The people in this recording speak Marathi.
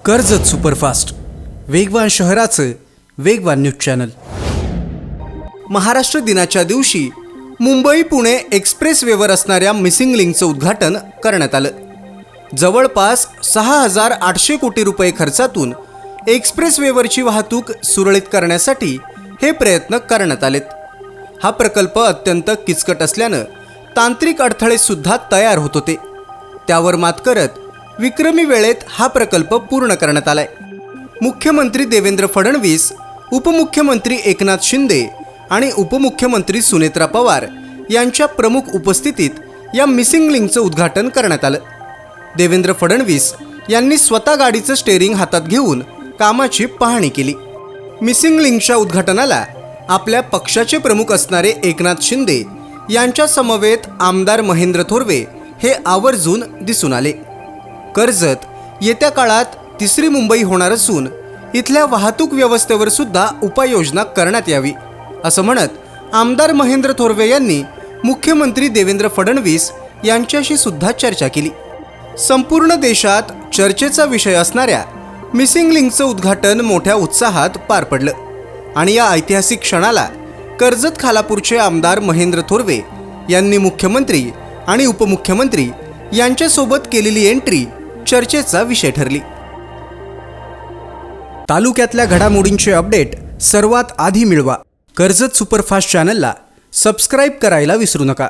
कर्जत सुपरफास्ट, वेगवान शहराचं वेगवान न्यूज चॅनल। महाराष्ट्र दिनाच्या दिवशी मुंबई पुणे एक्सप्रेसवेवर असणाऱ्या मिसिंग लिंकचं उद्घाटन करण्यात आलं। जवळपास 6,800 कोटी रुपये खर्चातून एक्सप्रेसवेवरची वाहतूक सुरळीत करण्यासाठी हे प्रयत्न करण्यात आलेत। हा प्रकल्प अत्यंत किचकट असल्यानं तांत्रिक अडथळे सुद्धा तयार होत होते। त्यावर मात करत विक्रमी वेळेत हा प्रकल्प पूर्ण करण्यात आलाय। मुख्यमंत्री देवेंद्र फडणवीस, उपमुख्यमंत्री एकनाथ शिंदे आणि उपमुख्यमंत्री सुनेत्रा पवार यांच्या प्रमुख उपस्थितीत या मिसिंग लिंकचं उद्घाटन करण्यात आलं। देवेंद्र फडणवीस यांनी स्वतः गाडीचं स्टेअरिंग हातात घेऊन कामाची पाहणी केली। मिसिंग लिंकच्या उद्घाटनाला आपल्या पक्षाचे प्रमुख असणारे एकनाथ शिंदे यांच्या समवेत आमदार महेंद्र थोरवे हे आवर्जून दिसून आले। कर्जत येत्या काळात तिसरी मुंबई होणार असून इथल्या वाहतूक व्यवस्थेवर सुद्धा उपाययोजना करण्यात यावी असं म्हणत आमदार महेंद्र थोरवे यांनी मुख्यमंत्री देवेंद्र फडणवीस यांच्याशी सुद्धा चर्चा केली। संपूर्ण देशात चर्चेचा विषय असणाऱ्या मिसिंग लिंकचं उद्घाटन मोठ्या उत्साहात पार पडलं आणि या ऐतिहासिक क्षणाला कर्जत खालापूरचे आमदार महेंद्र थोरवे यांनी मुख्यमंत्री आणि उपमुख्यमंत्री यांच्यासोबत केलेली एंट्री चर्चेचा विषय ठरली। तालुक्यातल्या घडामोडींचे अपडेट सर्वात आधी मिळवा। कर्जत सुपरफास्ट चॅनलला सबस्क्राइब करायला विसरू नका।